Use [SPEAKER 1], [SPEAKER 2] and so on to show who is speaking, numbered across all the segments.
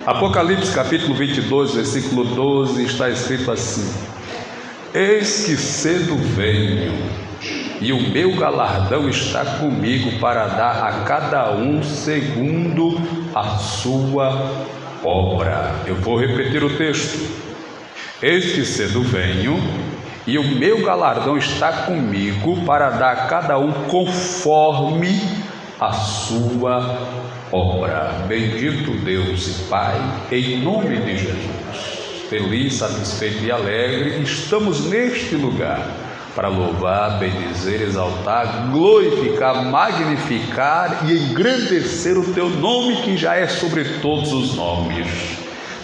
[SPEAKER 1] Apocalipse capítulo 22, versículo 12, está escrito assim: Eis que cedo venho, e o meu galardão está comigo para dar a cada um segundo a sua obra. Eu vou repetir o texto. Eis que cedo venho, e o meu galardão está comigo para dar a cada um conforme a sua obra. Bendito Deus e Pai, em nome de Jesus. Feliz, satisfeito e alegre, estamos neste lugar para louvar, bendizer, exaltar, glorificar, magnificar e engrandecer o Teu nome, que já é sobre todos os nomes.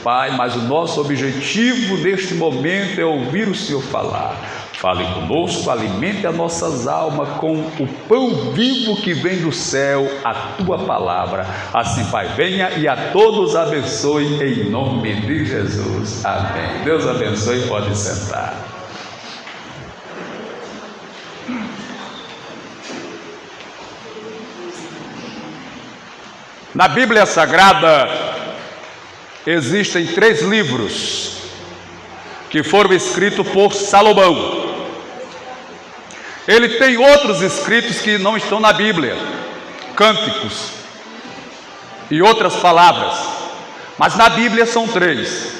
[SPEAKER 1] Pai, mas o nosso objetivo neste momento é ouvir o Senhor falar. Fale conosco, alimente as nossas almas com o pão vivo que vem do céu, a Tua palavra. Assim, Pai, venha e a todos abençoe em nome de Jesus. Amém. Deus abençoe, pode sentar. Na Bíblia Sagrada existem 3 livros que foram escritos por Salomão. Ele tem outros escritos que não estão na Bíblia, cânticos e outras palavras, mas na Bíblia são 3.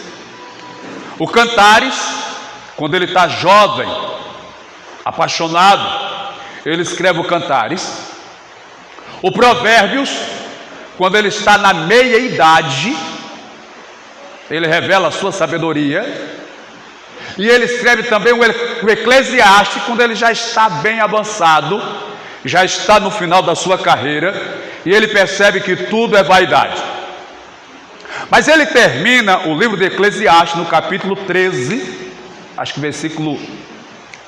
[SPEAKER 1] O Cantares, quando ele está jovem, apaixonado, ele escreve o Cantares. O Provérbios, quando ele está na meia-idade, ele revela a sua sabedoria. E ele escreve também o Eclesiastes, quando ele já está bem avançado, já está no final da sua carreira, e ele percebe que tudo é vaidade. Mas ele termina o livro de Eclesiastes no capítulo 13, acho que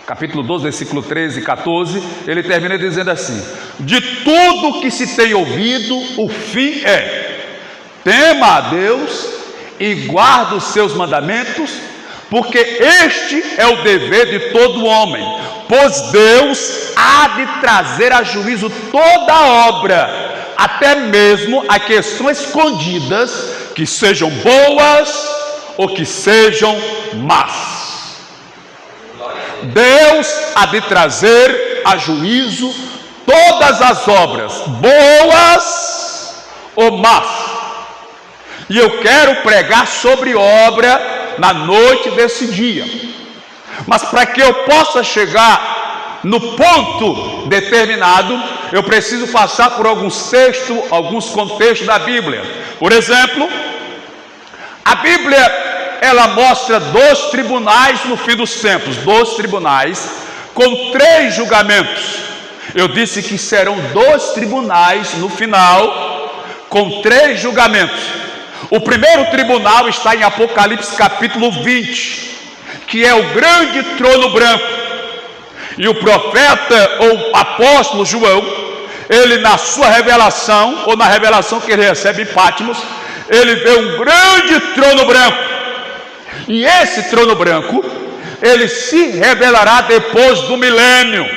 [SPEAKER 1] capítulo 12, versículo 13 e 14, ele termina dizendo assim: de tudo que se tem ouvido, o fim é: tema a Deus e guarda os seus mandamentos, porque este é o dever de todo homem, pois Deus há de trazer a juízo toda a obra, até mesmo a questões escondidas, que sejam boas ou que sejam más. Deus há de trazer a juízo todas as obras, boas ou más. E eu quero pregar sobre obra na noite desse dia. Mas para que eu possa chegar no ponto determinado, eu preciso passar por alguns textos, alguns contextos da Bíblia. Por exemplo, a Bíblia, ela mostra 2 tribunais no fim dos tempos, 2 tribunais com 3 julgamentos. Eu disse que serão 2 tribunais no final com 3 julgamentos. O primeiro tribunal está em Apocalipse capítulo 20, que é o grande trono branco. E o profeta ou apóstolo João, ele na sua revelação, ou na revelação que ele recebe em Patmos, ele vê um grande trono branco. E esse trono branco, ele se revelará depois do milênio.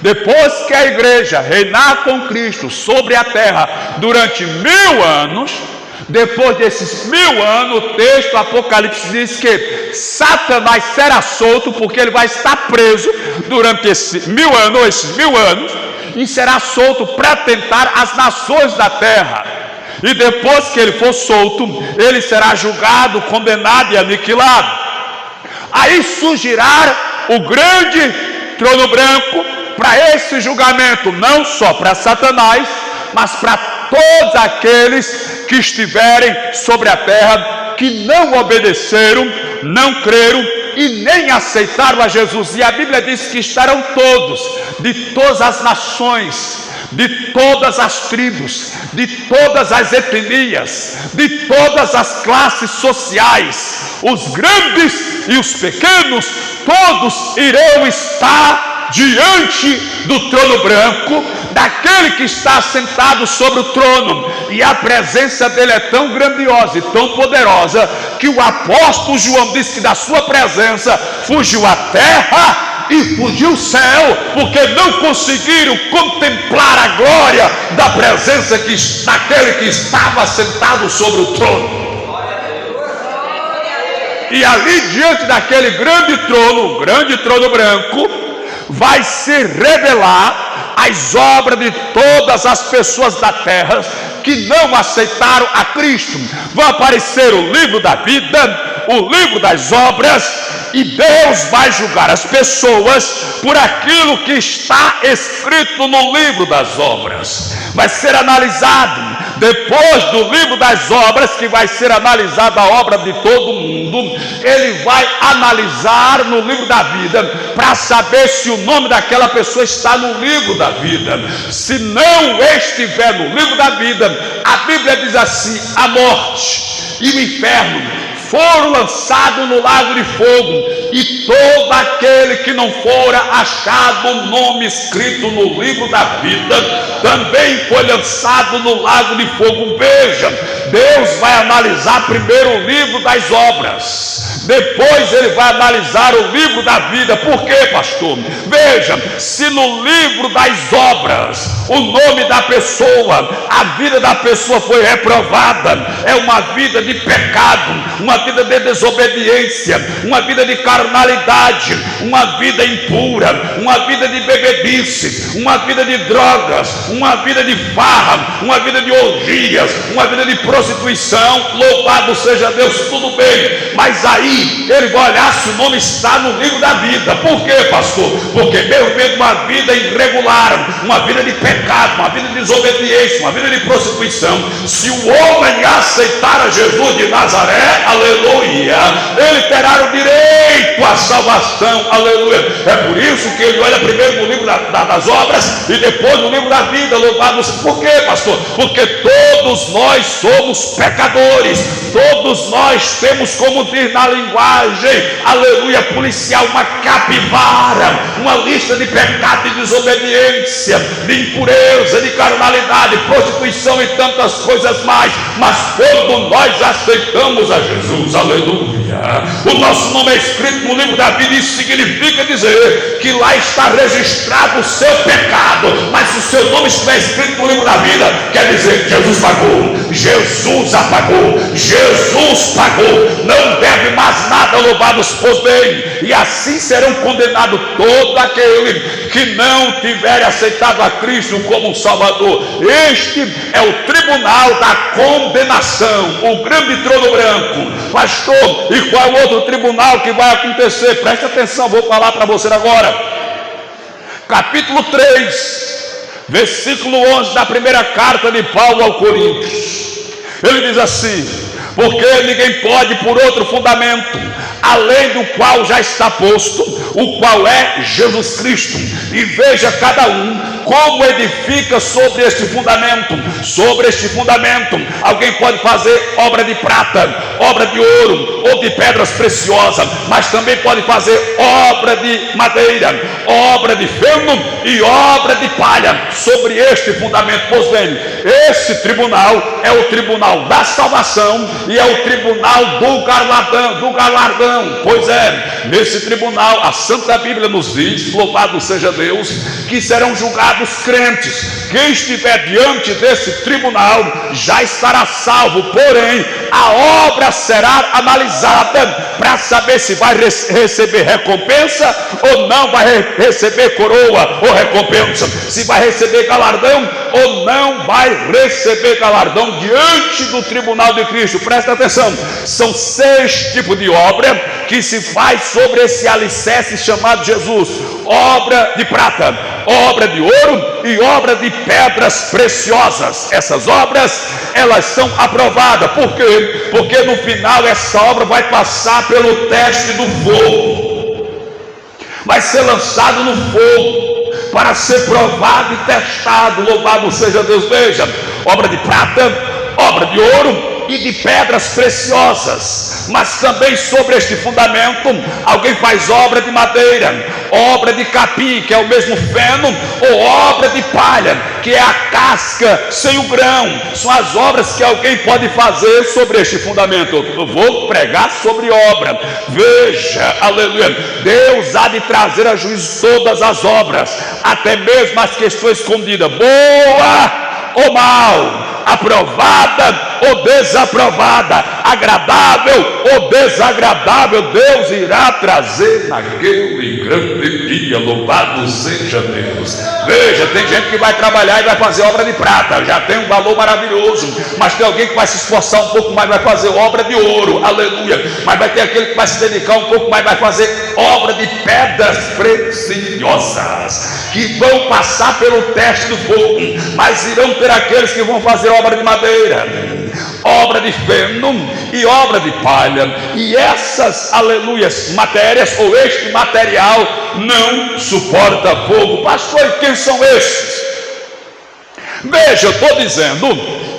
[SPEAKER 1] Depois que a igreja reinar com Cristo sobre a terra durante 1000 anos, depois desses 1000 anos, o texto Apocalipse diz que Satanás será solto, porque ele vai estar preso durante esses 1000 anos, e será solto para tentar as nações da terra. E depois que ele for solto, ele será julgado, condenado e aniquilado. Aí surgirá o grande trono branco para esse julgamento, não só para Satanás, mas para todos aqueles que estiverem sobre a terra, que não obedeceram, não creram e nem aceitaram a Jesus. E a Bíblia diz que estarão todos, de todas as nações, de todas as tribos, de todas as etnias, de todas as classes sociais, os grandes e os pequenos, todos irão estar diante do trono branco, daquele que está sentado sobre o trono. E a presença dele é tão grandiosa e tão poderosa, que o apóstolo João disse que da sua presença fugiu a terra e fugiu o céu, porque não conseguiram contemplar a glória da presença daquele que estava sentado sobre o trono. E ali diante daquele grande trono, o grande trono branco, vai se revelar as obras de todas as pessoas da terra que não aceitaram a Cristo. Vai aparecer o livro da vida, o livro das obras, e Deus vai julgar as pessoas por aquilo que está escrito no livro das obras. Vai ser analisado, depois do livro das obras, que vai ser analisada a obra de todo mundo, ele vai analisar no livro da vida, para saber se o nome daquela pessoa está no livro da vida. Se não estiver no livro da vida, a Bíblia diz assim: a morte e o inferno foram lançados no lago de fogo, e todo aquele que não fora achado o nome escrito no livro da vida, também foi lançado no lago de fogo. Veja, Deus vai analisar primeiro o livro das obras, depois ele vai analisar o livro da vida. Por quê, pastor? Veja, se no livro das obras o nome da pessoa, a vida da pessoa foi reprovada, é uma vida de pecado, uma vida de desobediência, uma vida de carnalidade, uma vida impura, uma vida de bebedice, uma vida de drogas, uma vida de farra, uma vida de orgias, uma vida de prostituição. Louvado seja Deus, tudo bem, mas aí ele vai olhar se o nome está no livro da vida. Por quê, pastor? Porque mesmo vendo uma vida irregular, uma vida de pecado, uma vida de desobediência, uma vida de prostituição, se o homem aceitar a Jesus de Nazaré, aleluia, ele terá o direito à salvação, aleluia. É por isso que ele olha primeiro no livro das obras e depois no livro da vida. Louvado seja. Por quê, pastor? Porque todos nós somos pecadores, todos nós temos, como diz na linguagem, aleluia, policial, uma capivara, uma lista de pecado, de desobediência, de impureza, de carnalidade, prostituição e tantas coisas mais. Mas quando nós aceitamos a Jesus, aleluia, o nosso nome é escrito no livro da vida. Isso significa dizer que lá está registrado o seu pecado, mas se o seu nome estiver escrito no livro da vida, quer dizer que Jesus pagou, Jesus apagou, Jesus pagou, não deve mais nada. Louvados, pois bem, e assim serão condenados todo aquele que não tiver aceitado a Cristo como Salvador. Este é o tribunal da condenação, o grande trono branco. Pastor, e qual é o outro tribunal que vai acontecer? Preste atenção, vou falar para você agora. Capítulo 3, versículo 11 da primeira carta de Paulo ao Coríntios. Ele diz assim: porque ninguém pode por outro fundamento, além do qual já está posto, o qual é Jesus Cristo. E veja cada um como edifica sobre este fundamento. Sobre este fundamento, alguém pode fazer obra de prata, obra de ouro ou de pedras preciosas, mas também pode fazer obra de madeira, obra de feno e obra de palha. Sobre este fundamento, pois bem, esse tribunal é o tribunal da salvação e é o tribunal do galardão. Pois é, nesse tribunal a Santa Bíblia nos diz, louvado seja Deus, que serão julgados crentes. Quem estiver diante desse tribunal já estará salvo, porém a obra será analisada para saber se vai receber recompensa ou não vai receber coroa ou recompensa, se vai receber galardão ou não vai receber galardão diante do tribunal de Cristo. Presta atenção, são 6 tipos de obra que se faz sobre esse alicerce chamado Jesus: obra de prata, obra de ouro e obra de pedras preciosas. Essas obras, elas são aprovadas. Por quê? Porque no final essa obra vai passar pelo teste do fogo, vai ser lançado no fogo para ser provado e testado. Louvado seja Deus. Veja, obra de prata, obra de ouro e de pedras preciosas. Mas também sobre este fundamento alguém faz obra de madeira, obra de capim, que é o mesmo feno, ou obra de palha, que é a casca sem o grão. São as obras que alguém pode fazer sobre este fundamento. Eu vou pregar sobre obra. Veja, aleluia, Deus há de trazer a juízo todas as obras, até mesmo as que estão escondidas, boa ou mal, aprovada ou desaprovada, agradável ou desagradável, Deus irá trazer naquele grande dia. Louvado seja Deus. Veja, tem gente que vai trabalhar e vai fazer obra de prata, já tem um valor maravilhoso, mas tem alguém que vai se esforçar um pouco mais, vai fazer obra de ouro, aleluia. Mas vai ter aquele que vai se dedicar um pouco mais, vai fazer obra de pedras preciosas, que vão passar pelo teste do fogo, mas irão ter aqueles que vão fazer obra de madeira, obra de feno e obra de palha, e essas, aleluias, matérias, ou este material não suporta fogo. Pastor, e quem são esses? Veja, eu estou dizendo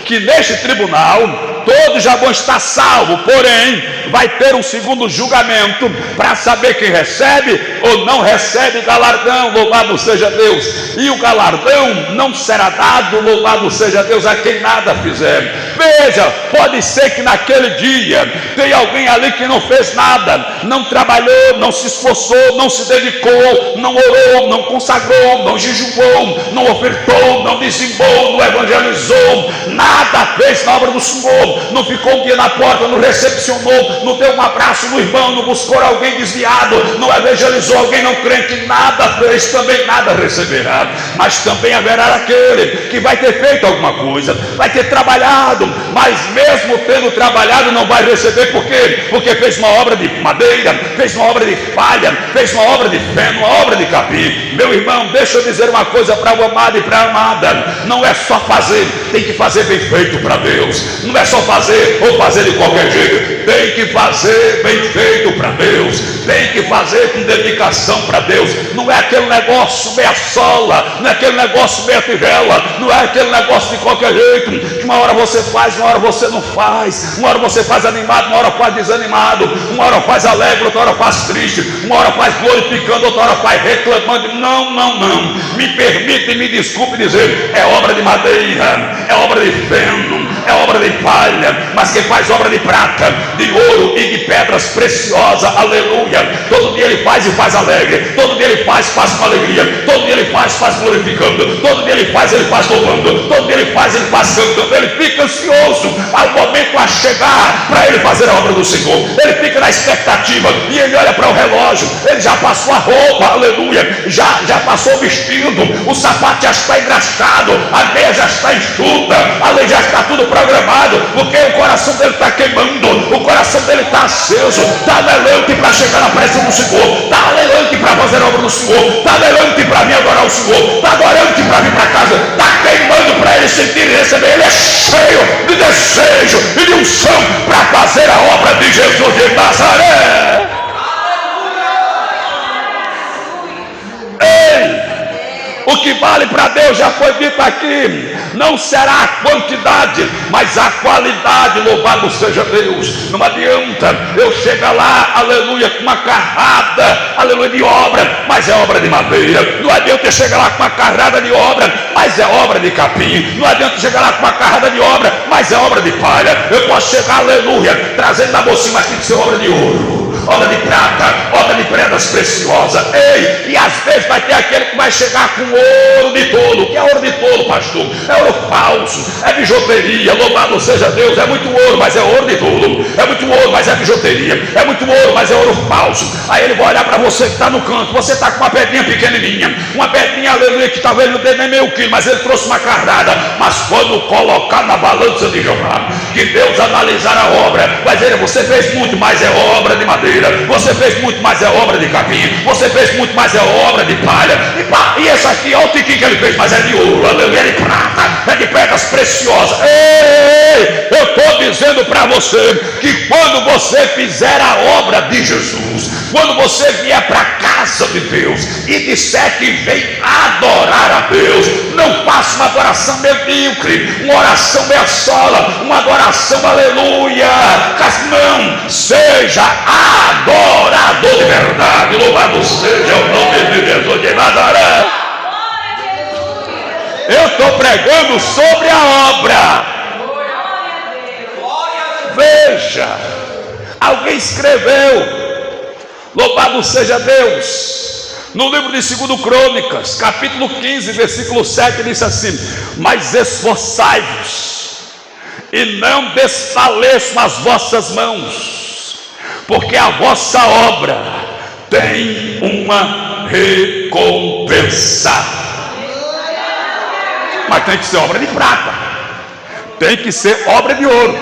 [SPEAKER 1] que neste tribunal todos já vão estar salvos, porém vai ter um segundo julgamento para saber quem recebe ou não recebe galardão. Louvado seja Deus. E o galardão não será dado, louvado seja Deus, a quem nada fizer. Veja, pode ser que naquele dia tenha alguém ali que não fez nada, não trabalhou, não se esforçou, não se dedicou, não orou, não consagrou, não jejuou, não ofertou, não dizimou, não evangelizou, nada fez na obra do Senhor, não ficou um dia na porta, não recepcionou, não deu um abraço no irmão, não buscou alguém desviado, não evangelizou alguém não crente, nada fez, também nada receberá. Mas também haverá aquele que vai ter feito alguma coisa, vai ter trabalhado, mas mesmo tendo trabalhado não vai receber. Por quê? Porque fez uma obra de madeira, fez uma obra de palha, fez uma obra de feno, uma obra de capim. Meu irmão, deixa eu dizer uma coisa para o amado e para a amada: não é só fazer, tem que fazer bem feito para Deus. Não é só fazer ou fazer de qualquer jeito, tem que fazer bem feito para Deus, tem que fazer com dedicação para Deus. Não é aquele negócio meia sola, não é aquele negócio meia tigela, não é aquele negócio de qualquer jeito, que uma hora você faz, uma hora você não faz, uma hora você faz animado, uma hora faz desanimado, uma hora faz alegre, outra hora faz triste, uma hora faz glorificando, outra hora faz reclamando. Não, não, não, me permite e me desculpe dizer, é obra de madeira, é obra de feno, é obra de palha, mas quem faz obra de prata, de ouro e de pedras preciosas, aleluia, todo dia ele faz e faz alegre, todo dia ele faz com alegria, todo dia ele faz glorificando, todo dia ele faz louvando, todo dia ele faz cantando. Ele fica ansioso ao momento a chegar para ele fazer a obra do Senhor, ele fica na expectativa e ele olha para o relógio, ele já passou a roupa, aleluia, já passou o vestido, o sapato já está engraxado, a meia já está enxuta, a lei já está tudo programado, porque o coração dele está queimando, o coração dele está aceso, está aleluia para chegar na presença do Senhor, está aleluia para fazer a obra do Senhor, está aleluia para vir adorar o Senhor, está adorando para vir para casa, está queimando para ele sentir e receber. Ele é cheio de desejo e de unção para fazer a obra de Jesus de Nazaré. O que vale para Deus já foi dito aqui, não será a quantidade, mas a qualidade. Louvado seja Deus. Não adianta eu chegar lá, aleluia, com uma carrada, aleluia, de obra, mas é obra de madeira. Não adianta eu chegar lá com uma carrada de obra, mas é obra de capim. Não adianta eu chegar lá com uma carrada de obra, mas é obra de palha. Eu posso chegar, aleluia, trazendo na bolsinha, mas tem que ser obra de ouro, obra de prata, obra de pedras preciosas. Ei, e às vezes vai ter aquele que vai chegar com ouro de tolo. O que é ouro de tolo, pastor? É ouro falso, é bijuteria. Louvado seja Deus. É muito ouro, mas é ouro de tolo. É muito ouro, mas é bijuteria. É muito ouro, mas é ouro falso. Aí ele vai olhar para você que está no canto. Você está com uma pedrinha pequenininha, uma pedrinha, aleluia, que talvez não dê nem meio quilo, mas ele trouxe uma carrada. Mas quando colocar na balança de Jeová, que Deus analisar a obra, vai dizer: você fez muito, mas é obra de madeira. Você fez muito, mas é obra de capim. Você fez muito, mas é obra de palha. E esse aqui, olha o tiquinho que ele fez, mas é de ouro, aleluia, é de prata, é de pedras preciosas. Ei, eu estou dizendo para você que quando você fizer a obra de Jesus, quando você vier para a casa de Deus e disser que vem adorar a Deus, não faça uma adoração medíocre, uma oração meia sola, uma adoração, aleluia, não, seja adorador de verdade. Louvado seja o nome de Jesus de Nazaré. Eu estou pregando sobre a obra. Veja, alguém escreveu, louvado seja Deus, no livro de 2 Crônicas, capítulo 15, versículo 7, diz assim: mas esforçai-vos e não desfaleçam as vossas mãos, porque a vossa obra tem uma recompensa. Mas tem que ser obra de prata, tem que ser obra de ouro,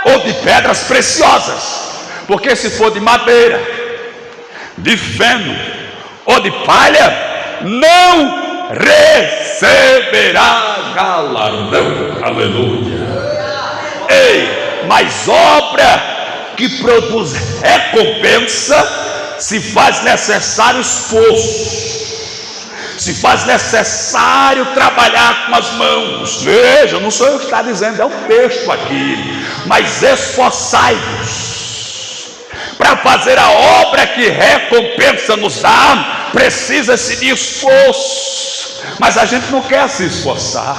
[SPEAKER 1] ou de pedras preciosas, porque se for de madeira, de feno ou de palha, não receberá galardão. Aleluia. Ei, mas obra que produz recompensa, se faz necessário esforço, se faz necessário trabalhar com as mãos. Veja, não sou eu que está dizendo, é o texto aqui. Mas esforçai-vos para fazer a obra que recompensa nos dá. Precisa-se de esforço. Mas a gente não quer se esforçar,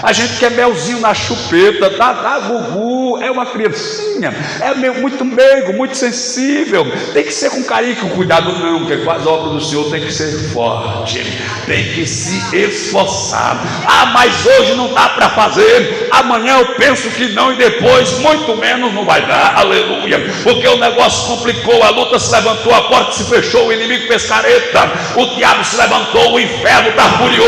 [SPEAKER 1] a gente quer melzinho na chupeta, dá gugu, é uma criancinha, é muito meigo, muito sensível, tem que ser com carinho e com cuidado. Não, porque com as obras do Senhor tem que ser forte, tem que se esforçar. Ah, mas hoje não dá para fazer, amanhã eu penso que não, e depois muito menos não vai dar. Aleluia, porque o negócio complicou, a luta se levantou, a porta se fechou, o inimigo fez careta, o diabo se levantou, o inferno está furioso.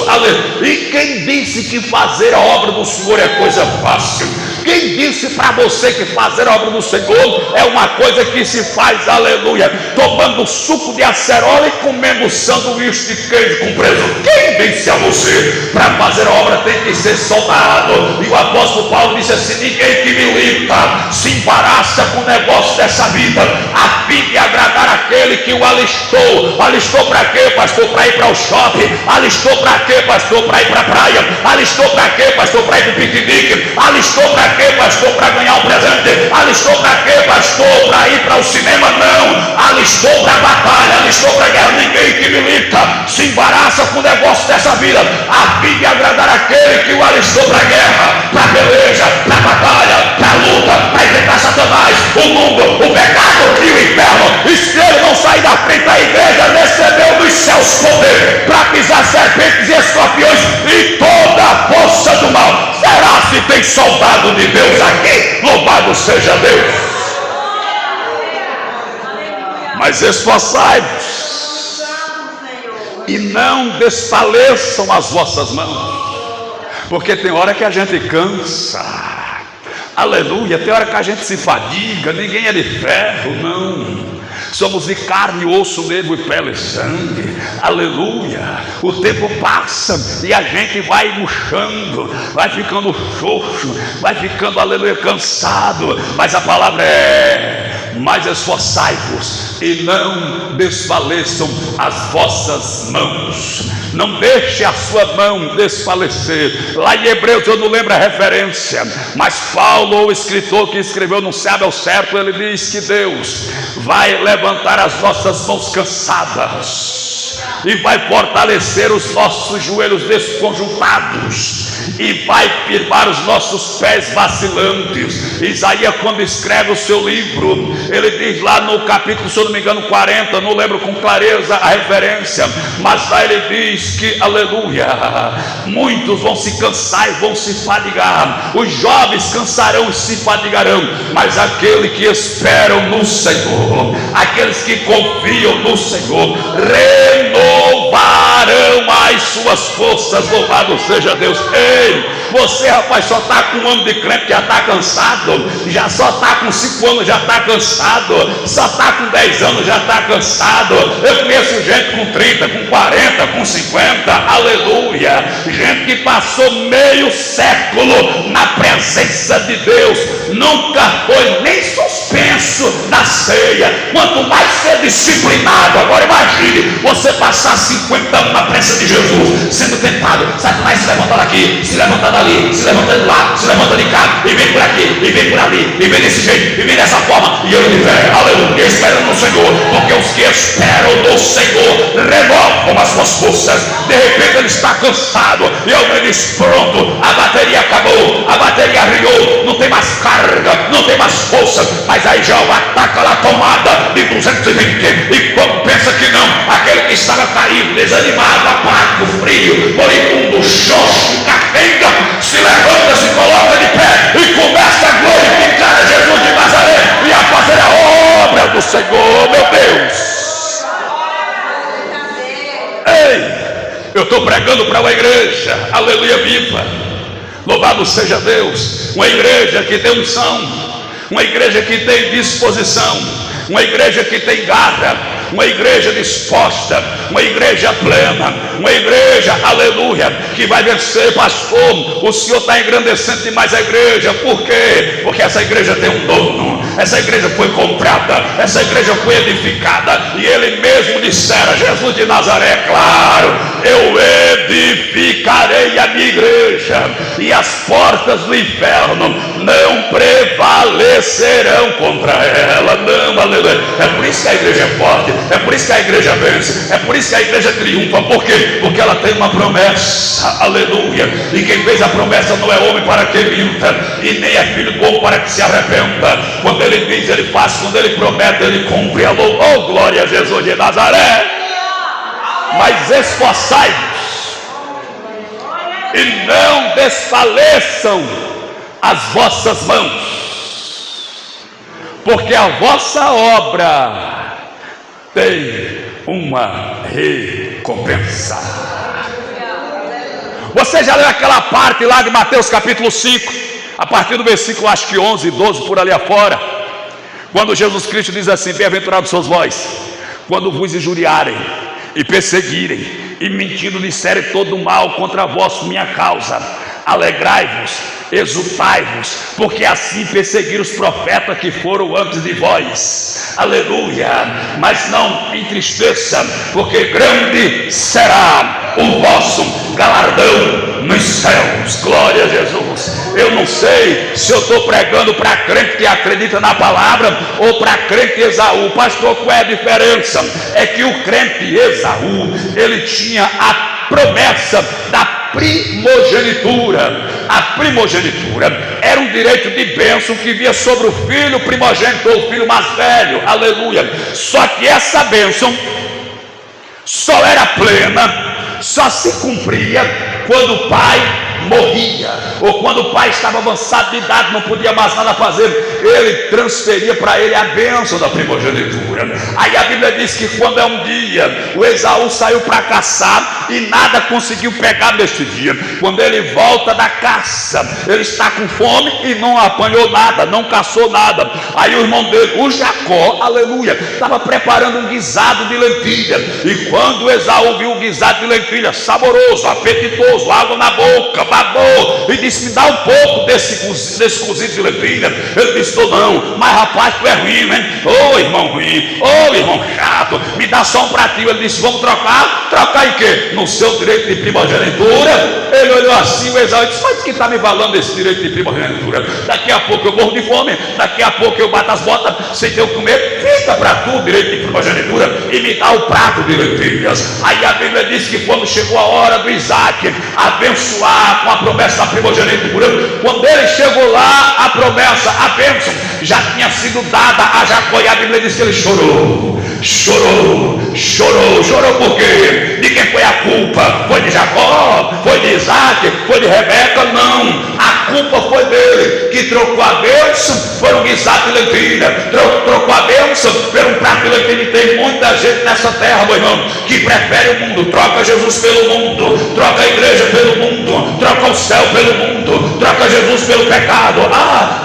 [SPEAKER 1] Aleluia. E quem disse que fazer a obra do Senhor é coisa fácil? Quem disse para você que fazer a obra do Senhor é uma coisa que se faz, aleluia, tomando suco de acerola e comendo sanduíche de queijo com presunto? Quem disse a você? Para fazer a obra tem que ser soldado. E o apóstolo Paulo disse assim: ninguém que milita se embaraça com o negócio dessa vida, a fim de agradar aquele que o alistou. Alistou para quê, pastor? Para ir para o shopping. Alistou para quê, pastor? Para ir para a praia. Alistou para quê, pastor? Para ir para o piquenique. Alistou para quê, pastor? Para ganhar um presente. Alistou para quê, pastor? Para ir para o cinema? Não. Alistou para a batalha, alistou para a guerra. Ninguém que milita se embaraça com o negócio dessa vida, a fim de agradar aquele que o alistou para a guerra, para a peleja, para a batalha, para a luta, para enfrentar Satanás, o mundo, o pecado e o inferno. E se ele não sair da frente da igreja, recebeu dos céus poder para pisar serpentes e escorpiões e toda a força do mal. Será se tem soldado de Deus aqui? Louvado seja Deus. Mas esforçai-vos e não desfaleçam as vossas mãos, porque tem hora que a gente cansa, aleluia, tem hora que a gente se fadiga. Ninguém é de ferro, não. Somos de carne, osso, nervo e pele e sangue. Aleluia. O tempo passa e a gente vai murchando, vai ficando xoxo, vai ficando, aleluia, cansado. Mas a palavra é: mas esforçai-vos e não desfaleçam as vossas mãos. Não deixe a sua mão desfalecer. Lá em Hebreus, eu não lembro a referência, mas Paulo, o escritor que escreveu, não sabe ao certo, ele diz que Deus vai levantar as nossas mãos cansadas e vai fortalecer os nossos joelhos desconjuntados e vai firmar os nossos pés vacilantes. Isaías, quando escreve o seu livro, ele diz lá no capítulo, se eu não me engano, 40, não lembro com clareza a referência, mas lá ele diz que, aleluia, muitos vão se cansar e vão se fadigar, os jovens cansarão e se fadigarão, mas aquele que esperam no Senhor, aqueles que confiam no Senhor, renovarão as suas forças. Louvado seja Deus. Ei, você, rapaz, só está com 1 ano de crente, já está cansado, já só está com 5 anos, já está cansado, só está com 10 anos, já está cansado. Eu conheço gente com 30, com 40, com 50, aleluia, gente que passou meio século na presença de Deus, nunca foi nem suspenso na ceia, quanto mais ser disciplinado. Agora imagine você passar 50 anos na presença de Jesus, sendo tentado, Satanás se levantando aqui, se levantando ali, se levantando lá, se levantando de cá, e vem por aqui, e vem por ali, e vem desse jeito, e vem dessa forma, e eu de pé, aleluia, esperando no Senhor, porque os que esperam no Senhor renovam as suas forças. De repente ele está cansado, e alguém diz: pronto, a bateria acabou, a bateria arriou, não tem mais carga, não tem mais força. Mas aí já ataca lá a tomada de 220, e quando pensa que não, aquele que estava caído, desanimado, apático, frio, moribundo, xoxo, capenga, se levanta, se coloca de estou pregando para uma igreja, aleluia, viva. Louvado seja Deus. Uma igreja que tem unção, uma igreja que tem disposição, uma igreja que tem garra, uma igreja disposta, uma igreja plena, uma igreja, aleluia, que vai vencer. Pastor, o Senhor está engrandecendo demais a igreja. Por quê? Porque essa igreja tem um dono, essa igreja foi comprada, essa igreja foi edificada, e ele mesmo dissera, Jesus de Nazaré, claro, eu edificarei a minha igreja, e as portas do inferno não prevalecerão contra ela. Não, aleluia. É por isso que a igreja é forte, é por isso que a igreja vence, é por isso que a igreja triunfa. Por quê? Porque ela tem uma promessa, aleluia, e quem fez a promessa não é homem para que minta, e nem é filho do homem para que se arrependa. Quando ele diz, ele faz, quando ele promete, ele cumpre. Alô, oh, glória a Jesus de Nazaré. Mas esforçai-vos e não desfaleçam as vossas mãos, porque a vossa obra tem uma recompensa. Você já leu aquela parte lá de Mateus capítulo 5, a partir do versículo acho que 11, 12, por ali afora, quando Jesus Cristo diz assim: bem-aventurados sois vós, quando vos injuriarem e perseguirem e mentindo disserem todo mal contra vós por minha causa, alegrai-vos, exultai-vos, porque assim perseguiram os profetas que foram antes de vós. Aleluia. Mas não entristeça, porque grande será o vosso galardão nos céus. Glória a Jesus. Eu não sei se eu estou pregando para crente que acredita na palavra ou para crente Esaú. Pastor, qual é a diferença? É que o crente Esaú, ele tinha a promessa da primogenitura. A primogenitura era um direito de bênção que via sobre o filho primogênito ou o filho mais velho. Aleluia. Só que essa bênção só era plena, só se cumpria quando o pai morria, ou quando o pai estava avançado de idade, não podia mais nada fazer, ele transferia para ele a bênção da primogenitura. Aí a Bíblia diz que quando é um dia, o Esaú saiu para caçar e nada conseguiu pegar neste dia. Quando ele volta da caça, ele está com fome e não apanhou nada, não caçou nada. Aí o irmão dele, o Jacó, aleluia, estava preparando um guisado de lentilha, e quando o Esaú viu o guisado de lentilha, saboroso, apetitoso, água na boca, babou, e disse: me dá um pouco desse cozido de lentilha. Ele disse: não, mas rapaz, tu é ruim, né? Ô irmão ruim, ô irmão chato, me dá só um pratinho. Ele disse: vamos trocar? Trocar em quê? No seu direito de primogenitura. Ele olhou assim, o Esaú disse: mas que está me valendo esse direito de primogenitura? Daqui a pouco eu morro de fome, daqui a pouco eu bato as botas sem ter o que comer. Fica para tu o direito de primogenitura e me dá o prato de lentilhas. Aí a Bíblia diz que quando chegou a hora do Isaac abençoar com a promessa da primogenitura, quando ele chegou lá, a promessa, a bênção já tinha sido dada a Jacó, e a Bíblia diz que ele chorou, chorou por quê? De quem foi a culpa? Foi de Jacó? Foi de Isaac? Foi de Rebeca? Não, a culpa foi dele, que trocou a bênção por um guisado de lentilha, trocou a bênção por um prato de lentilha. E tem muita gente nessa terra, meu irmão, que prefere o mundo, troca Jesus pelo mundo, troca a igreja pelo mundo, troca o céu pelo mundo, troca Jesus pelo pecado.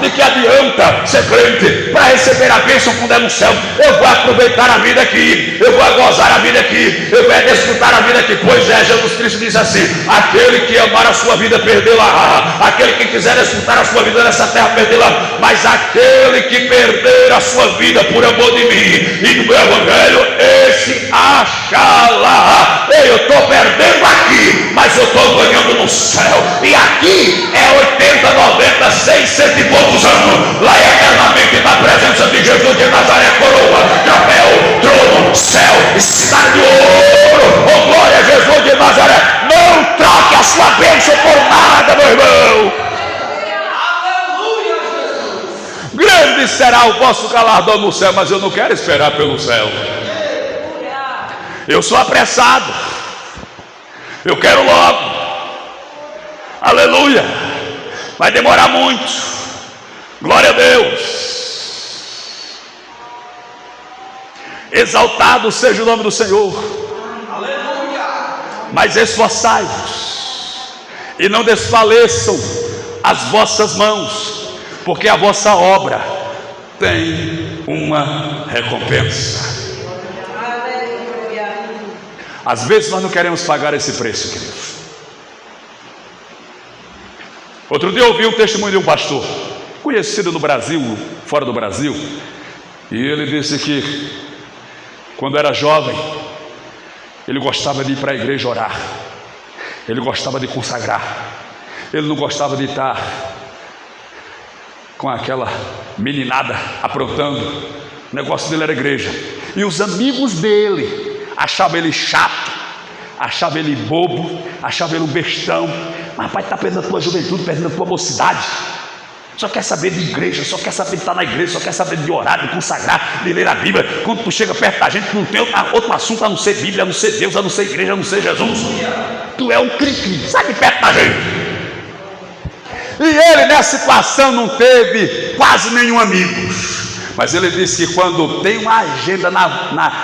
[SPEAKER 1] De que adianta ser crente para receber a bênção quando é no céu? Eu vou aproveitar a vida aqui, eu vou gozar a vida aqui, eu vou desfrutar a vida aqui. Pois é, Jesus Cristo diz assim: aquele que amar a sua vida perdê-la, aquele que quiser desfrutar a sua vida nessa terra perdê-la, mas aquele que perder a sua vida por amor de mim e do meu evangelho, esse achará. Eu estou perdendo aqui, mas eu estou ganhando no céu, e aqui é 80, 90, 100, 100 e poucos anos, lá é eternamente na presença de Jesus de Nazaré, coroa, chapéu, trono, céu e cidade de ouro. Oh glória a Jesus de Nazaré. Não troque a sua bênção por nada, meu irmão. Grande será o vosso galardão no céu, mas eu não quero esperar pelo céu. Eu sou apressado, eu quero logo. Aleluia. Vai demorar muito. Glória a Deus. Exaltado seja o nome do Senhor. Aleluia. Mas esforçai-vos, e não desfaleçam as vossas mãos, porque a vossa obra tem uma recompensa. Às vezes nós não queremos pagar esse preço, queridos. Outro dia eu ouvi um testemunho de um pastor, conhecido no Brasil, fora do Brasil, e ele disse que quando era jovem, ele gostava de ir para a igreja orar, ele gostava de consagrar, ele não gostava de estar com aquela meninada aprontando. O negócio dele era igreja, e os amigos dele achavam ele chato, achavam ele bobo, achavam ele um bestão. Mas rapaz, está perdendo a tua juventude, perdendo a tua mocidade, só quer saber de igreja, só quer saber de estar na igreja, só quer saber de orar, de consagrar, de ler a Bíblia. Quando tu chega perto da gente, tu não tem outro assunto a não ser Bíblia, a não ser Deus, a não ser igreja, a não ser Jesus. Tu é um cri-cri, sai de perto da gente. E ele nessa situação não teve quase nenhum amigo, mas ele disse que quando tem uma agenda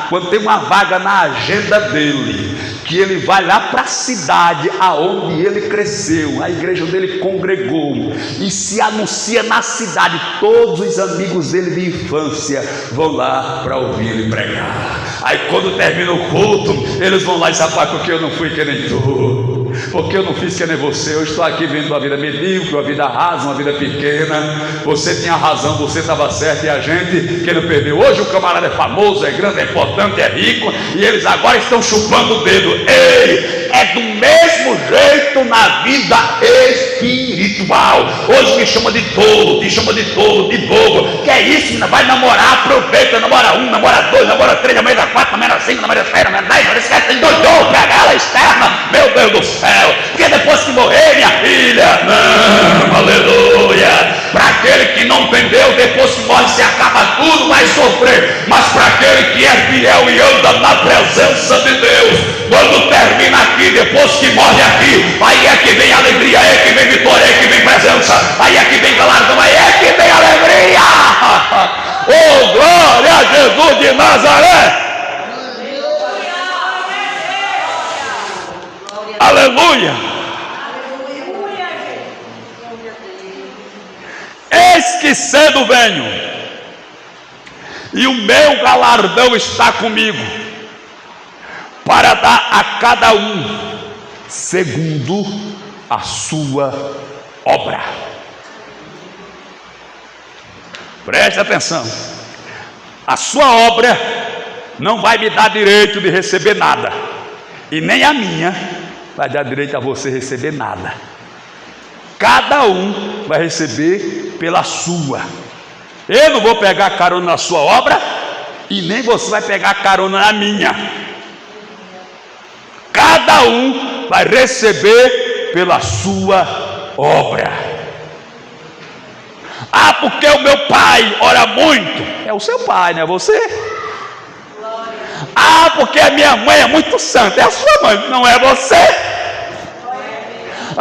[SPEAKER 1] quando tem uma vaga na agenda dele, que ele vai lá para a cidade aonde ele cresceu, a igreja onde ele congregou, e se anuncia na cidade. Todos os amigos dele de infância vão lá para ouvir ele pregar. Aí quando termina o culto, eles vão lá e dizem: rapaz, porque eu não fui que nem tu, porque eu não fiz que nem você. Eu estou aqui vendo uma vida medíocre, uma vida rasa, uma vida pequena. Você tinha razão, você estava certo, e a gente que não perdeu. Hoje o camarada é famoso, é grande, é importante, é rico, e eles agora estão chupando o dedo. Ei, é do mesmo jeito na vida espiritual. Hoje me chama de tolo, te chama de tolo, de bobo. Que é isso, menina? Vai namorar, aproveita, namora 1, namora 2, namora 3, namora 4, namora 5, namora 6, namora 10, namora 7, doidou, pega ela externa, meu Deus do céu. Porque depois que morrer, minha filha, não, aleluia. Para aquele que não entendeu, depois que morre se acaba tudo, vai sofrer. Mas para aquele que é fiel e anda na presença de Deus, quando termina aqui, depois que morre aqui, aí é que vem alegria, aí é que vem vitória, aí é que vem presença, aí é que vem galardão, aí é que vem alegria. Oh, glória a Jesus de Nazaré. Aleluia. Eis que cedo venho, e o meu galardão está comigo, para dar a cada um segundo a sua obra. Preste atenção, a sua obra não vai me dar direito de receber nada, e nem a minha vai dar direito a você receber nada. Cada um vai receber pela sua. Eu não vou pegar carona na sua obra, e nem você vai pegar carona na minha. Cada um vai receber pela sua obra. Ah, porque o meu pai ora muito. É o seu pai, não é você? Ah, porque a minha mãe é muito santa. É a sua mãe, não é você.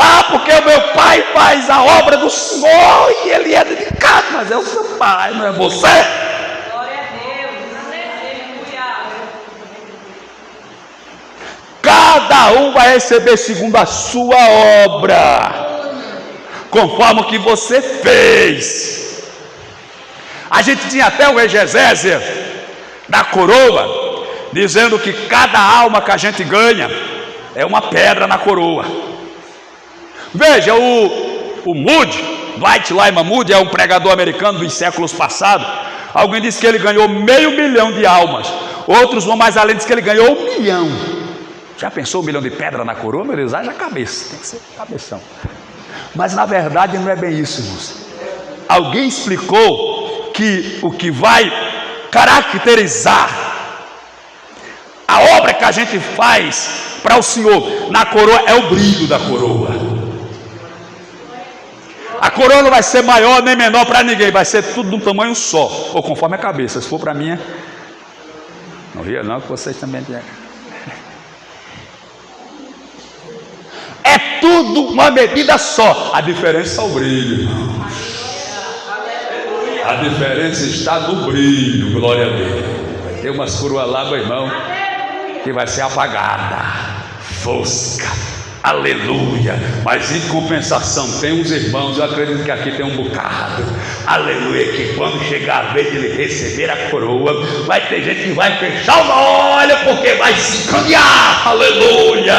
[SPEAKER 1] Ah, porque o meu pai faz a obra do Senhor e ele é dedicado, mas é o seu pai, não é você. Glória a Deus. Cada um vai receber segundo a sua obra, conforme o que você fez. A gente tinha até o exegese da coroa, dizendo que cada alma que a gente ganha é uma pedra na coroa. Veja, o Moody, Dwight Lyman Moody, é um pregador americano dos séculos passados. Alguém disse que ele ganhou 500 mil de almas. Outros vão mais além, diz que ele ganhou 1 milhão. Já pensou 1 milhão de pedra na coroa? Meu Deus, haja cabeça, tem que ser cabeção. Mas na verdade não é bem isso, irmãos. Alguém explicou que o que vai caracterizar a obra que a gente faz para o Senhor na coroa é o brilho da coroa. A coroa não vai ser maior nem menor para ninguém, vai ser tudo de um tamanho só, ou conforme a cabeça. Se for para mim, não ria não, que vocês também têm. É tudo uma medida só. A diferença é o brilho. A diferença está no brilho. Glória a Deus. Vai ter umas coroas lá, meu irmão, que vai ser apagada. fosca. Aleluia. Mas em compensação, tem uns irmãos, eu acredito que aqui tem um bocado, aleluia, que quando chegar a vez de ele receber a coroa, vai ter gente que vai fechar os olhos, porque vai se encaminhar. Aleluia.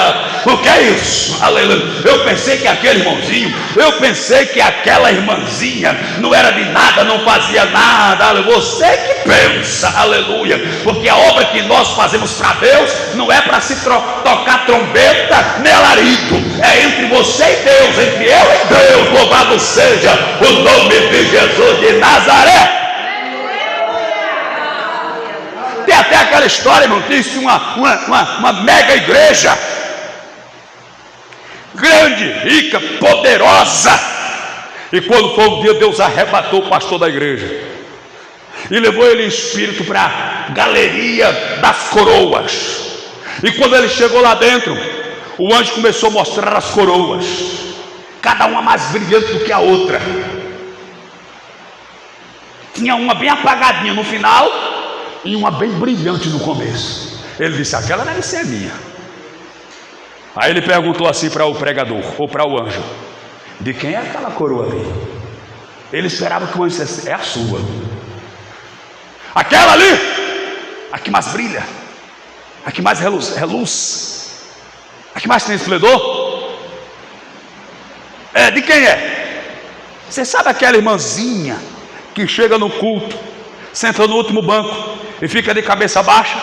[SPEAKER 1] O que é isso? Aleluia. Eu pensei que aquele irmãozinho, eu pensei que aquela irmãzinha não era de nada, não fazia nada. Aleluia. Você que pensa, aleluia, porque a obra que nós fazemos para Deus não é para se tocar trombeta nem alarido. É entre você e Deus, entre eu e Deus. Louvado seja o nome de Jesus de Nazaré. Tem até aquela história, irmão, que isso uma mega igreja, grande, rica, poderosa. E quando foi um dia, Deus arrebatou o pastor da igreja e levou ele em espírito para a galeria das coroas. E quando ele chegou lá dentro, o anjo começou a mostrar as coroas, cada uma mais brilhante do que a outra. Tinha uma bem apagadinha no final e uma bem brilhante no começo. Ele disse: aquela deve ser minha. Aí ele perguntou assim para o pregador, ou para o anjo: de quem é aquela coroa ali? Ele esperava que o anjo dissesse: é a sua. Aquela ali, a que mais brilha, a que mais reluz, a que mais tem esplendor, de quem é? Você sabe aquela irmãzinha que chega no culto, senta no último banco e fica de cabeça baixa?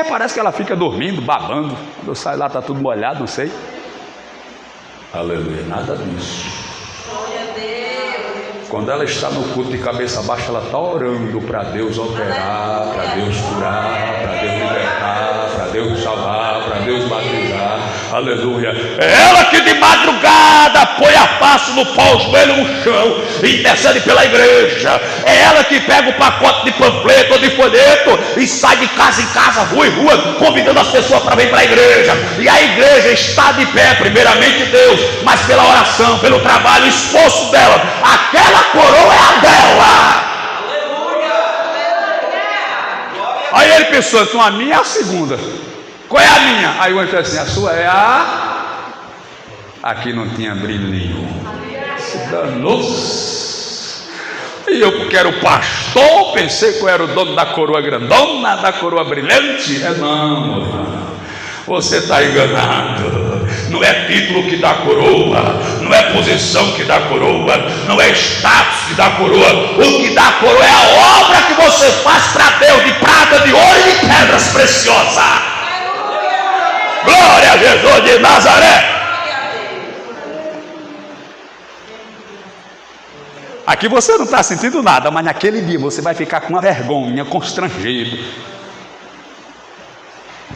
[SPEAKER 1] Parece que ela fica dormindo, babando. Quando eu saio lá está tudo molhado, não sei. Aleluia, nada disso. Quando ela está no culto de cabeça baixa, ela está orando para Deus operar, para Deus curar, para Deus libertar, para Deus salvar, para Deus batizar. Aleluia. É ela que de madrugada põe a face no pó, o joelho no chão e intercede pela igreja. É ela que pega o pacote de panfleto ou de folheto e sai de casa em casa, rua em rua, convidando as pessoas para vir para a igreja. E a igreja está de pé, primeiramente Deus, mas pela oração, pelo trabalho, o esforço dela. Aquela coroa é a dela. Aí ele pensou: então a minha é a segunda. Qual é a minha? Aí o anjo disse assim: a sua é a... Aqui não tinha brilho nenhum. Se danou-se. E eu, que era o pastor, pensei que eu era o dono da coroa grandona, da coroa brilhante. Não, irmão, você está enganado. Não é título que dá coroa, não é posição que dá coroa, não é status que dá coroa. O que dá coroa é a obra que você faz para Deus, de prata, de ouro e de pedras preciosas. Glória a Jesus de Nazaré. Aqui você não está sentindo nada, mas naquele dia você vai ficar com uma vergonha, constrangido.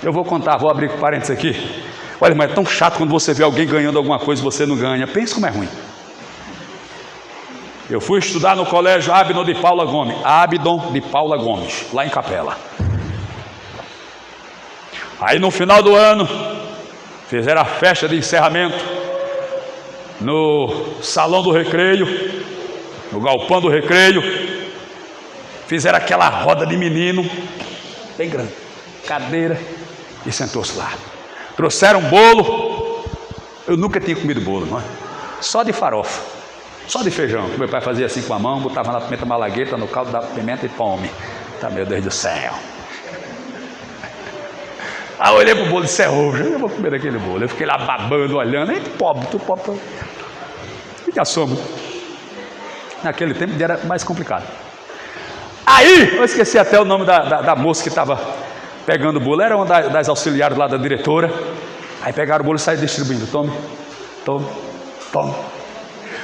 [SPEAKER 1] Eu vou contar, vou abrir parênteses aqui. Olha, mas é tão chato quando você vê alguém ganhando alguma coisa e você não ganha. Pensa como é ruim. Eu fui estudar no colégio Abdon de Paula Gomes, lá em Capela. Aí no final do ano, fizeram a festa de encerramento no salão do recreio, no galpão do recreio. Fizeram aquela roda de menino, bem grande, cadeira, e sentou-se lá. Trouxeram bolo. Eu nunca tinha comido bolo, não é? Só de farofa, só de feijão. Meu pai fazia assim com a mão, botava na pimenta malagueta, no caldo da pimenta e come. Tá, meu Deus do céu. Aí eu olhei pro bolo e disse: hoje eu vou comer aquele bolo. Eu fiquei lá babando, olhando. Ei, pobre, tu pobre. Que assombro. Naquele tempo era mais complicado. Aí, eu esqueci até o nome da moça que estava pegando o bolo. Era uma das auxiliares lá da diretora. Aí pegaram o bolo e saíram distribuindo. Tome, tome, tome.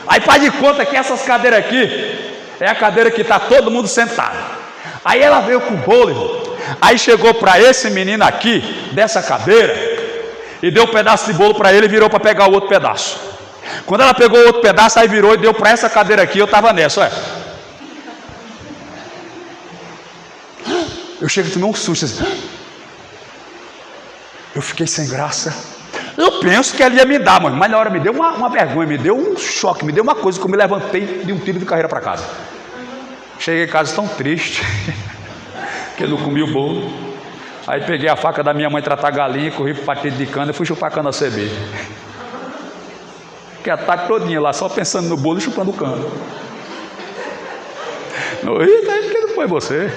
[SPEAKER 1] Aí faz de conta que essas cadeiras aqui é a cadeira que está todo mundo sentado. Aí ela veio com o bolo, irmão. Aí chegou para esse menino aqui, dessa cadeira, e deu um pedaço de bolo para ele e virou para pegar o outro pedaço. Quando ela pegou o outro pedaço, aí virou e deu para essa cadeira aqui. Eu estava nessa, olha. Eu chego e tomei um susto assim. Eu fiquei sem graça. Eu penso que ela ia me dar, mas na hora me deu uma vergonha, me deu um choque, me deu uma coisa que eu me levantei de um tiro de carreira para casa. Cheguei em casa tão triste, que eu não comi o bolo. Aí peguei a faca da minha mãe tratar galinha, corri pro partido de cana e fui chupar cana CB. Que ataque todinha lá, só pensando no bolo e chupando cana. No Rio, daí porque não foi você.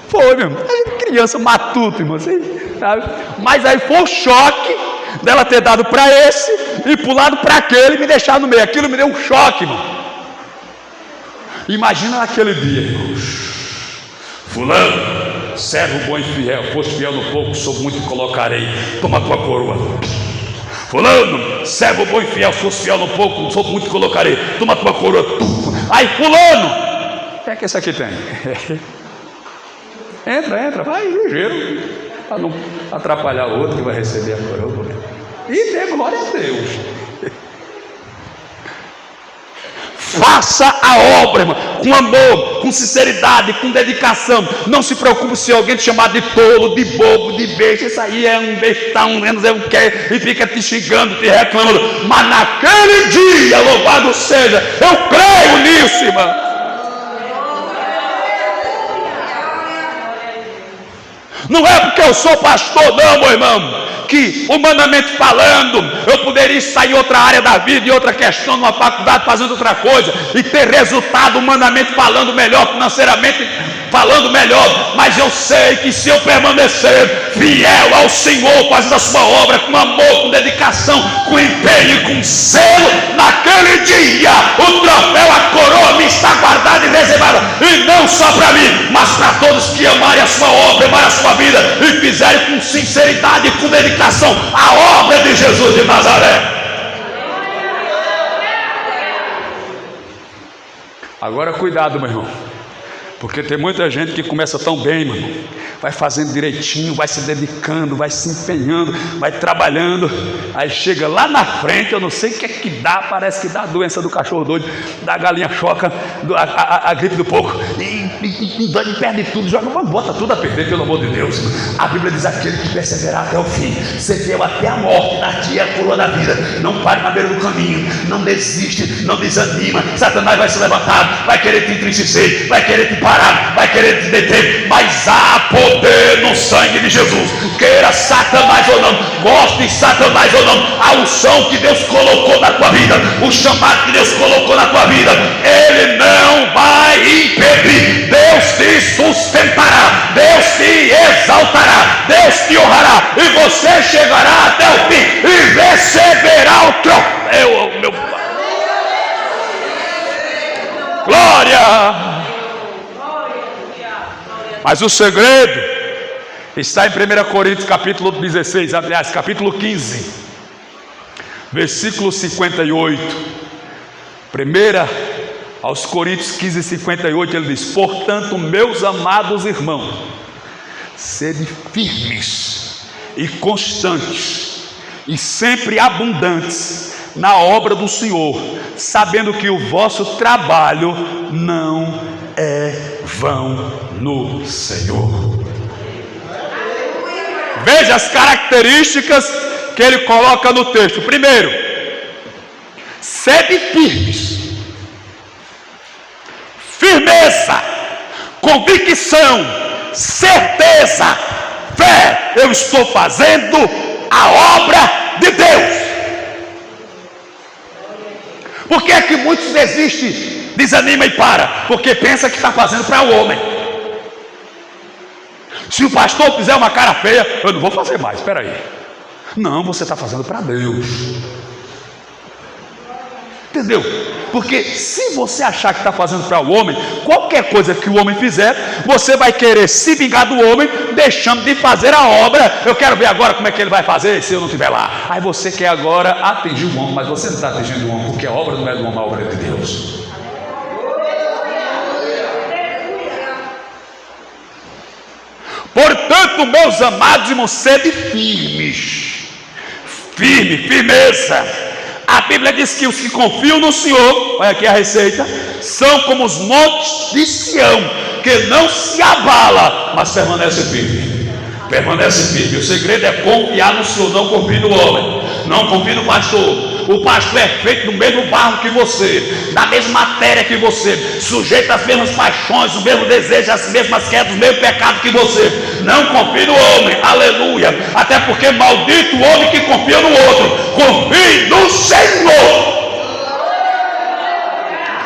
[SPEAKER 1] Foi mesmo, criança matuta, irmão, assim, sabe? Mas aí foi o choque dela ter dado para esse e pulado para aquele e me deixar no meio. Aquilo me deu um choque, irmão. Imagina naquele dia, irmãos. Fulano, servo bom e fiel, foste fiel no pouco, sou muito e colocarei, toma a tua coroa. Fulano, servo bom e fiel, foste fiel no pouco, sou muito e colocarei, toma a tua coroa. Aí fulano, o que é que esse aqui tem? Entra, vai ligeiro, para não atrapalhar o outro que vai receber a coroa. E dê glória a Deus. Faça a obra, irmão, com amor, com sinceridade, com dedicação. Não se preocupe se alguém te chamar de tolo, de bobo, de besta. Isso aí é um bestão, menos é o que, e fica te xingando, te reclamando. Mas naquele dia, louvado seja, eu creio nisso, irmão. Não é porque eu sou pastor, não, meu irmão, que humanamente falando, eu poderia sair em outra área da vida, em outra questão, numa faculdade, fazendo outra coisa, e ter resultado humanamente falando melhor, financeiramente falando melhor, mas eu sei que se eu permanecer fiel ao Senhor, fazendo a sua obra com amor, com dedicação, com empenho e com zelo, naquele dia, o troféu, a coroa me está guardada e reservada, e não só para mim, mas para todos que amarem a sua obra, amarem a sua vida, e fizerem com sinceridade e com dedicação a obra de Jesus de Nazaré. Agora cuidado, meu irmão, porque tem muita gente que começa tão bem, meu irmão, vai fazendo direitinho, vai se dedicando, vai se empenhando, vai trabalhando, aí chega lá na frente, eu não sei o que é que dá, parece que dá a doença do cachorro doido, da galinha choca, a gripe do porco, e perde tudo, joga, bota tudo a perder, pelo amor de Deus. A Bíblia diz: aquele que perseverar até o fim, ser fiel até a morte, dar-te a coroa da vida. Não pare na beira do caminho, não desiste, não desanima. Satanás vai se levantar, vai querer te entristecer, vai querer te parar, vai querer te deter, mas há poder no sangue de Jesus. Queira Satanás ou não, goste Satanás ou não, a unção que Deus colocou na tua vida, o chamado que Deus colocou na tua vida, Ele não vai impedir. Deus te sustentará, Deus te exaltará, Deus te honrará, e você chegará até o fim e receberá o troféu, meu Pai. Glória! Mas o segredo está em 1 Coríntios capítulo 16, aliás, capítulo 15, versículo 58. 1 aos Coríntios 15, 58, ele diz: portanto, meus amados irmãos, sede firmes e constantes, e sempre abundantes na obra do Senhor, sabendo que o vosso trabalho não é vão no Senhor. Veja as características que ele coloca no texto. Primeiro, sede firmes. Firmeza, convicção, certeza, fé. Eu estou fazendo a obra de Deus. Por que é que muitos desistem, desanimam e param? Porque pensa que está fazendo para o homem. Se o pastor fizer uma cara feia, eu não vou fazer mais, espera aí. Não, você está fazendo para Deus. Entendeu? Porque se você achar que está fazendo para o homem, qualquer coisa que o homem fizer, você vai querer se vingar do homem, deixando de fazer a obra. Eu quero ver agora como é que ele vai fazer se eu não estiver lá. Aí você quer agora atingir o homem, mas você não está atingindo o homem, porque a obra não é do homem, a obra é de Deus. Portanto, meus amados irmãos, sede firmes. Firmeza. A Bíblia diz que os que confiam no Senhor, olha aqui a receita, são como os montes de Sião, que não se abala, mas permanece firme. Permanece firme. O segredo é confiar no Senhor, não confie no homem, não confie no pastor. O pastor é feito do mesmo barro que você, da mesma matéria que você, sujeito às mesmas paixões, o mesmo desejo, as mesmas quedas, o mesmo pecado que você. Não confie no homem, aleluia. Até porque maldito o homem que confia no outro. Confie no Senhor.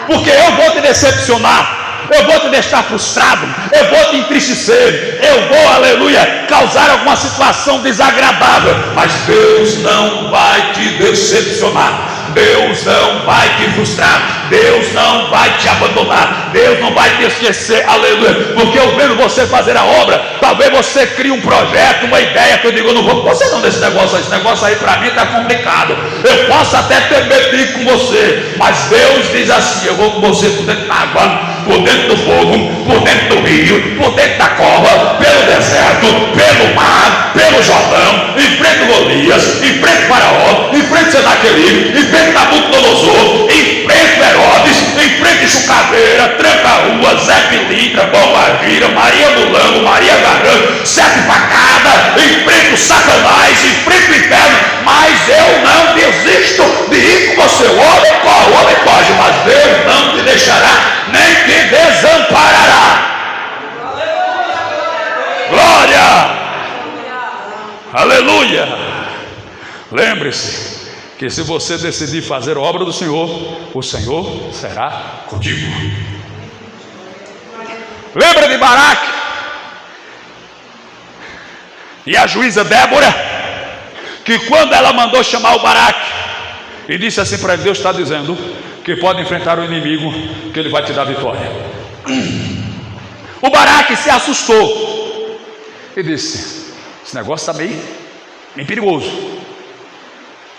[SPEAKER 1] Porque eu vou te decepcionar, eu vou te deixar frustrado, eu vou te entristecer, eu vou, aleluia, causar alguma situação desagradável, mas Deus não vai te decepcionar, Deus não vai te frustrar, Deus não vai te abandonar, Deus não vai te esquecer, aleluia. Porque eu vendo você fazer a obra, talvez você crie um projeto, uma ideia, que eu digo, eu não vou com você não nesse negócio, esse negócio aí para mim está complicado, eu posso até ter medo de ir com você, mas Deus diz assim, eu vou com você por dentro da água, por dentro do fogo, por dentro do rio, por dentro da cova, pelo deserto, pelo mar, pelo Jordão, enfrenta Golias, enfrenta Faraó, enfrenta Senaqueribe, enfrenta Nabucodonosor, enfrenta Herodes, enfrenta Chucaveira, Tranca-Rua, Zé Pilintra, Bombagira, Maria Mulambo, Maria Garante, Sete Facada, enfrenta o Satanás, enfrenta o inferno, mas eu não desisto de ir com você. O homem pode, mas Deus não te deixará, nem te desamparará. Glória! Aleluia! Lembre-se que se você decidir fazer a obra do Senhor, o Senhor será contigo. Lembra de Baraque e a juíza Débora, que quando ela mandou chamar o Baraque e disse assim para ele, Deus está dizendo que pode enfrentar o inimigo, que ele vai te dar vitória. O Baraque se assustou e disse, esse negócio está meio perigoso,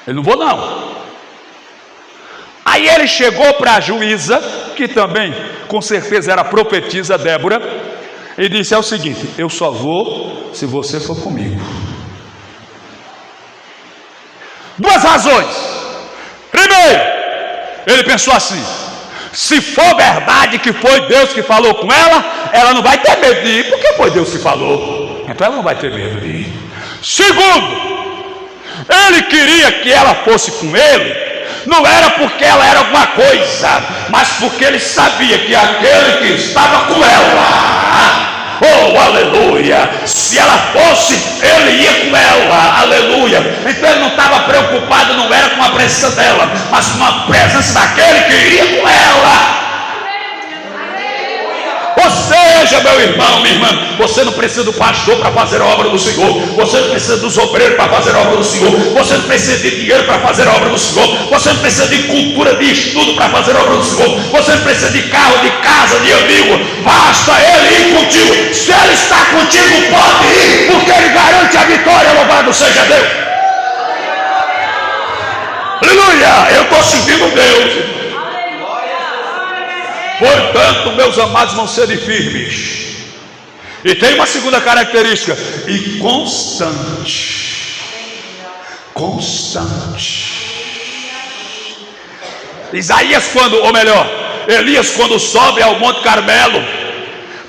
[SPEAKER 1] eu não vou não. Aí ele chegou para a juíza, que também com certeza era a profetisa Débora, e disse, é o seguinte, eu só vou se você for comigo. Duas razões. Primeiro, ele pensou assim, se for verdade que foi Deus que falou com ela, ela não vai ter medo de ir, porque foi Deus que falou, então ela não vai ter medo de ir. Segundo, ele queria que ela fosse com ele, não era porque ela era alguma coisa, mas porque ele sabia que aquele que estava com ela, oh aleluia, se ela fosse, ele ia com ela, aleluia. Então ele não estava preocupado, não era com a presença dela, mas com a presença daquele que iria com ela. Ou seja, meu irmão, minha irmã, você não precisa do pastor para fazer a obra do Senhor, você não precisa dos obreiros para fazer a obra do Senhor, você não precisa de dinheiro para fazer a obra do Senhor, você não precisa de cultura, de estudo para fazer a obra do Senhor, você não precisa de carro, de casa, de amigo, basta ele ir contigo. Se ele está contigo, pode ir, porque ele garante a vitória. Louvado seja Deus. Aleluia, eu estou seguindo Deus. Portanto, meus amados, vão ser firmes. E tem uma segunda característica, e constante. Isaías Elias quando sobe ao Monte Carmelo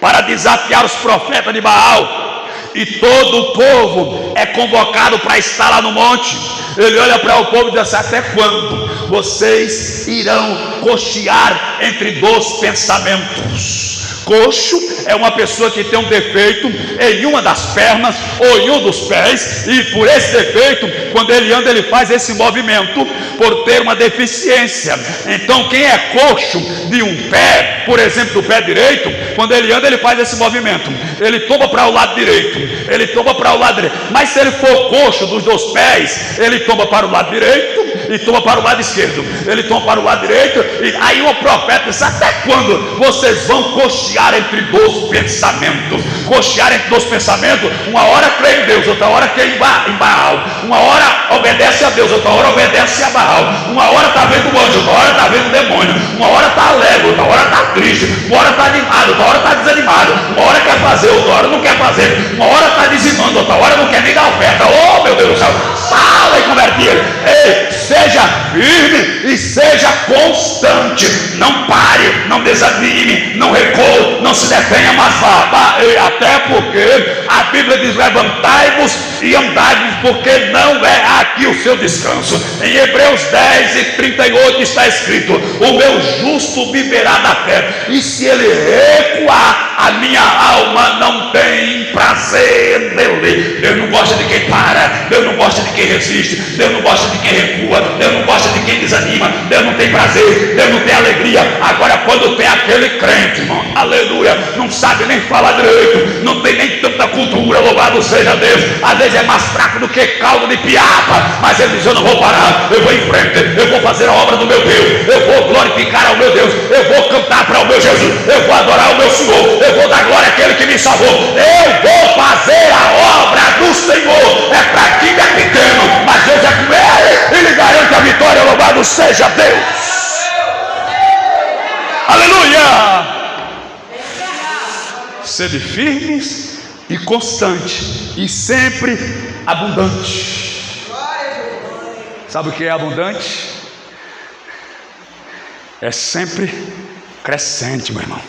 [SPEAKER 1] para desafiar os profetas de Baal, e todo o povo é convocado para estar lá no monte, ele olha para o povo e diz assim, até quando vocês irão cochear entre dois pensamentos? Coxo é uma pessoa que tem um defeito em uma das pernas ou em um dos pés, e por esse defeito, quando ele anda, ele faz esse movimento por ter uma deficiência. Então quem é coxo de um pé, por exemplo do pé direito, quando ele anda, ele faz esse movimento, ele tomba para o lado direito, ele tomba para o lado direito. Mas se ele for coxo dos dois pés, ele tomba para o lado direito e toma para o lado esquerdo, ele toma para o lado direito. E aí o profeta diz, até quando vocês vão coxear entre dois pensamentos? Coxear entre dois pensamentos, uma hora crê em Deus, outra hora crê em Baal, uma hora obedece a Deus, outra hora obedece a Baal, uma hora está vendo o anjo, outra hora está vendo o demônio, uma hora está alegre, outra hora está triste, uma hora está animado, outra hora está desanimado, uma hora quer fazer, outra hora não quer fazer, uma hora está dizimando, outra hora não quer nem dar oferta. Oh meu Deus do céu, fala e converte ele. Ei, seja firme e seja constante, não pare, não desanime, não recua, não se detenha, mas vá. Até porque a Bíblia diz: levantai-vos e andai-vos, porque não é aqui o seu descanso. Em Hebreus 10:38 está escrito: o meu justo viverá da fé, e se ele recuar, a minha alma não tem prazer nele. Deus não gosta de quem para, Deus não gosta de quem resiste, Deus não gosta de quem recua, Deus não gosta de quem desanima, Deus não tem prazer, Deus não tem alegria. Agora, quando tem aquele crente, irmão, aleluia, não sabe nem falar direito, não tem nem tanta cultura, louvado seja Deus, às vezes é mais fraco do que caldo de piapa, mas ele diz: eu não vou parar, eu vou em frente, eu vou fazer a obra do meu Deus, eu vou glorificar ao meu Deus, eu vou cantar para o meu Jesus, eu vou adorar o meu Senhor, eu vou dar glória àquele que me salvou, eu vou fazer a obra do Senhor. É para quem é pequeno, mas Deus é com ele, ele garante a vitória, louvado seja Deus. Aleluia. Sede firmes e constante, e sempre abundante. Sabe o que é abundante? É sempre crescente, meu irmão.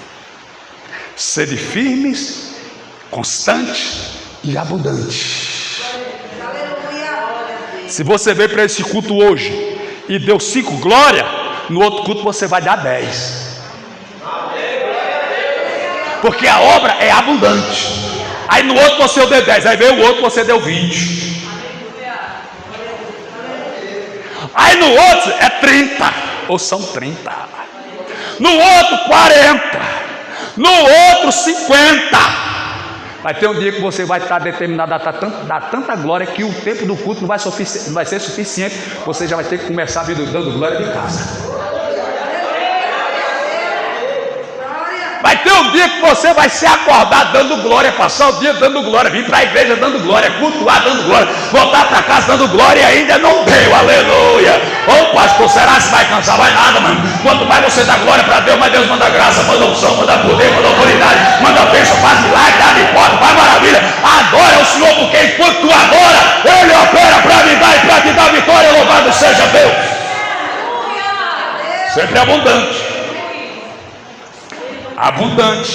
[SPEAKER 1] Sede firmes, constante e abundante. Se você veio para esse culto hoje e deu 5 glória, no outro culto você vai dar 10. Porque a obra é abundante. Aí no outro você deu 10, aí veio o outro você deu 20. Aí no outro é 30, ou são 30. No outro 40. No outro 50. Vai ter um dia que você vai estar determinado a dar tanta glória que o tempo do culto não vai ser suficiente. Você já vai ter que começar a vida dando glória de casa. Vai ter um dia que você vai se acordar dando glória, passar o dia dando glória, vir para a igreja dando glória, cultuar dando glória, voltar para casa dando glória e ainda não deu, aleluia. Ô pastor, será que vai cansar? Vai nada, mano. Quanto mais você dá glória para Deus, mais Deus manda graça, manda unção, manda poder, manda autoridade, manda bênção, faz milagre, abre porta, faz maravilha. Adora o Senhor, porque enquanto tu adora, Ele opera para me dar e para te dar vitória, louvado seja Deus. Sempre abundante. Abundante,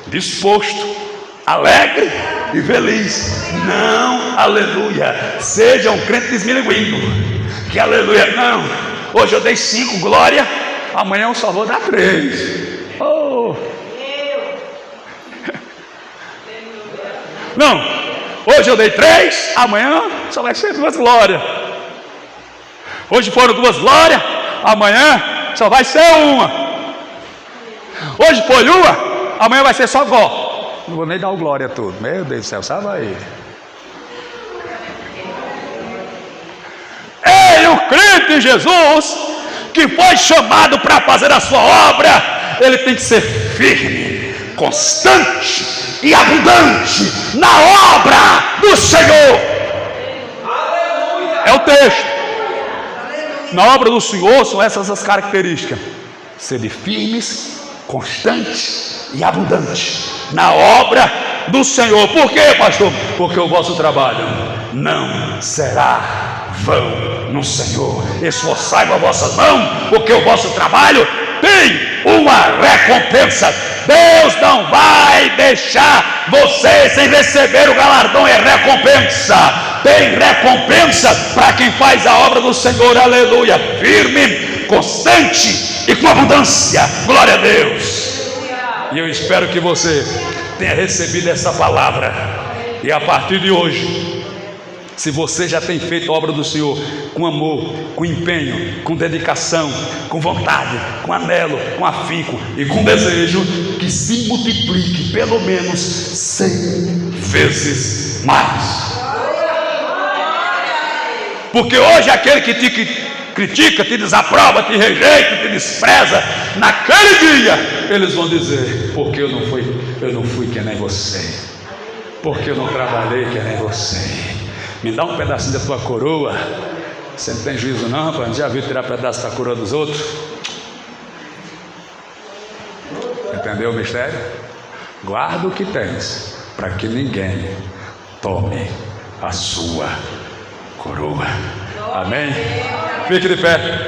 [SPEAKER 1] disposto, alegre e feliz. Não, aleluia, seja um crente desmilinguindo, que aleluia, não, hoje eu dei 5 glória, amanhã eu só vou dar 3. Oh. Não, hoje eu dei 3, amanhã só vai ser 2 glórias. Hoje foram 2 glórias, amanhã só vai ser 1. Hoje foi uma, amanhã vai ser só gó. Não vou nem dar o glória todo. Meu Deus do céu, sabe aí. Ei, o crente em Jesus, que foi chamado para fazer a sua obra, ele tem que ser firme, constante e abundante na obra do Senhor. É o texto. Na obra do Senhor são essas as características: sede firmes, constante e abundante na obra do Senhor. Por quê, pastor? Porque o vosso trabalho não será vão no Senhor. Esforçai a vossa mão, porque o vosso trabalho tem uma recompensa. Deus não vai deixar você sem receber o galardão. É recompensa. Tem recompensa para quem faz a obra do Senhor, aleluia, firme, constante e com abundância. Glória a Deus. E eu espero que você tenha recebido essa palavra, e a partir de hoje, se você já tem feito a obra do Senhor com amor, com empenho, com dedicação, com vontade, com anelo, com afinco e com desejo, que se multiplique pelo menos 100 vezes mais. Porque hoje aquele que te critica, te desaprova, te rejeita, te despreza, naquele dia eles vão dizer: porque eu não fui que nem você, porque eu não trabalhei que nem você. Me dá um pedacinho da tua coroa. Você não tem juízo não, rapaz? Já viu tirar pedaço da coroa dos outros? Entendeu o mistério? Guarda o que tens, para que ninguém tome a sua coroa. Amém? Fique de pé.